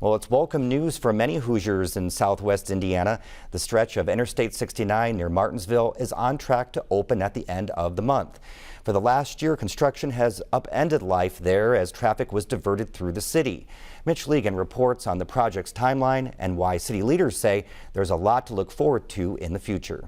Well, it's welcome news for many Hoosiers in southwest Indiana. The stretch of Interstate 69 near Martinsville is on track to open at the end of the month. For the last year, construction has upended life there as traffic was diverted through the city. Mitch Legan reports on the project's timeline and why city leaders say there's a lot to look forward to in the future.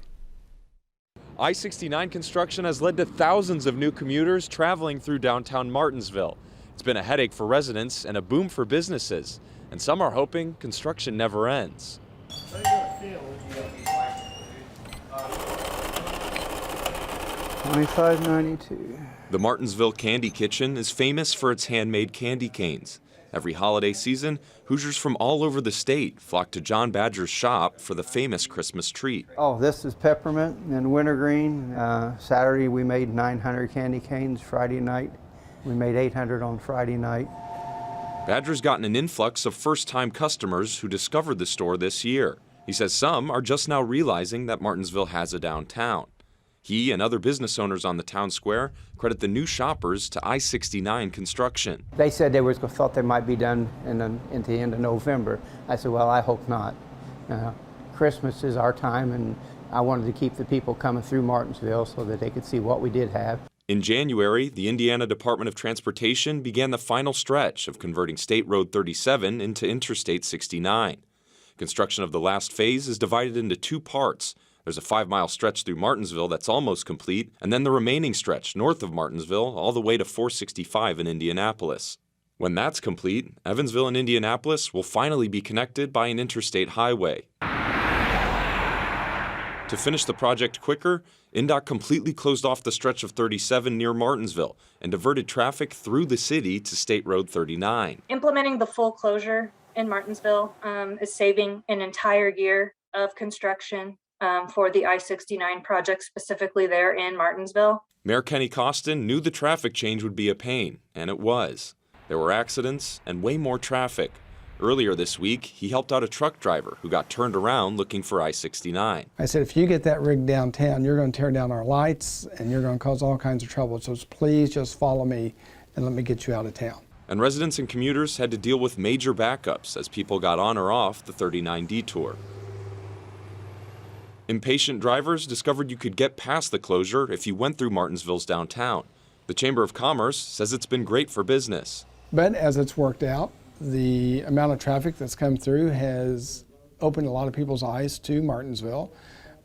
I-69 construction has led to thousands of new commuters traveling through downtown Martinsville. It's been a headache for residents and a boom for businesses, and some are hoping construction never ends. $25.92. The Martinsville Candy Kitchen is famous for its handmade candy canes. Every holiday season, Hoosiers from all over the state flock to John Badger's shop for the famous Christmas treat. Oh, this is peppermint and wintergreen. Saturday we made 900 candy canes. Friday night we made 800 on Friday night. Badger's gotten an influx of first-time customers who discovered the store this year. He says some are just now realizing that Martinsville has a downtown. He and other business owners on the town square credit the new shoppers to I-69 construction. They said they thought they might be done in the end of November. I said, well, I hope not. Christmas is our time, and I wanted to keep the people coming through Martinsville so that they could see what we did have. In January, the Indiana Department of Transportation began the final stretch of converting State Road 37 into Interstate 69. Construction of the last phase is divided into two parts. There's a 5-mile stretch through Martinsville that's almost complete, and then the remaining stretch north of Martinsville all the way to 465 in Indianapolis. When that's complete, Evansville and Indianapolis will finally be connected by an interstate highway. To finish the project quicker, INDOT completely closed off the stretch of 37 near Martinsville and diverted traffic through the city to State Road 39. Implementing the full closure in Martinsville is saving an entire year of construction for the I-69 project, specifically there in Martinsville. Mayor Kenny Costin knew the traffic change would be a pain, and it was. There were accidents and way more traffic. Earlier this week, he helped out a truck driver who got turned around looking for I-69. I said, if you get that rig downtown, you're going to tear down our lights and you're going to cause all kinds of trouble. So please just follow me and let me get you out of town. And residents and commuters had to deal with major backups as people got on or off the 39 detour. Impatient drivers discovered you could get past the closure if you went through Martinsville's downtown. The Chamber of Commerce says it's been great for business. But as it's worked out, the amount of traffic that's come through has opened a lot of people's eyes to Martinsville.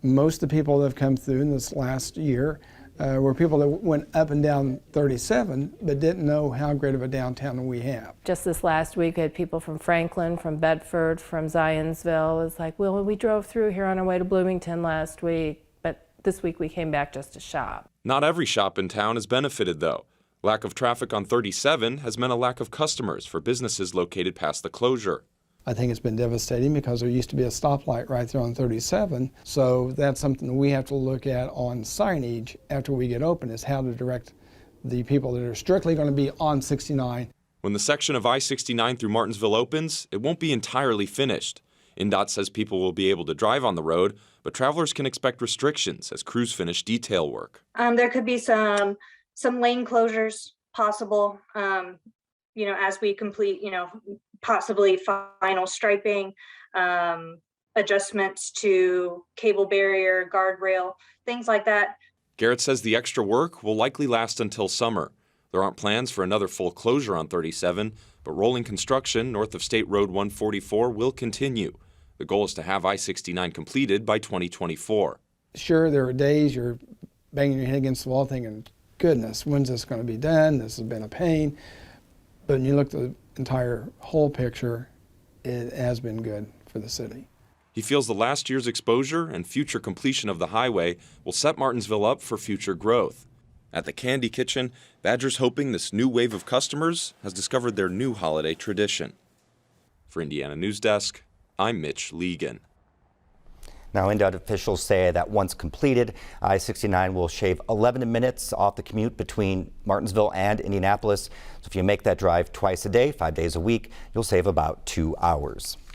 Most of the people that have come through in this last year were people that went up and down 37 but didn't know how great of a downtown we have. Just this last week, I had people from Franklin, from Bedford, from Zionsville. It's like, well, we drove through here on our way to Bloomington last week, but this week we came back just to shop. Not every shop in town has benefited, though. Lack of traffic on 37 has meant a lack of customers for businesses located past the closure. I think it's been devastating because there used to be a stoplight right there on 37. So that's something that we have to look at on signage after we get open, is how to direct the people that are strictly going to be on 69. When the section of I-69 through Martinsville opens, it won't be entirely finished. INDOT says people will be able to drive on the road, but travelers can expect restrictions as crews finish detail work. There could be some lane closures possible, as we complete, possibly final striping, adjustments to cable barrier, guardrail, things like that. Garrett says the extra work will likely last until summer. There aren't plans for another full closure on 37, but rolling construction north of State Road 144 will continue. The goal is to have I-69 completed by 2024. Sure, there are days you're banging your head against the wall thinking, goodness, when's this going to be done? This has been a pain. But when you look at the entire whole picture, it has been good for the city. He feels the last year's exposure and future completion of the highway will set Martinsville up for future growth. At the Candy Kitchen, Badger's hoping this new wave of customers has discovered their new holiday tradition. For Indiana News Desk, I'm Mitch Legan. Now, INDOT officials say that once completed, I-69 will shave 11 minutes off the commute between Martinsville and Indianapolis. So if you make that drive twice a day, 5 days a week, you'll save about 2 hours.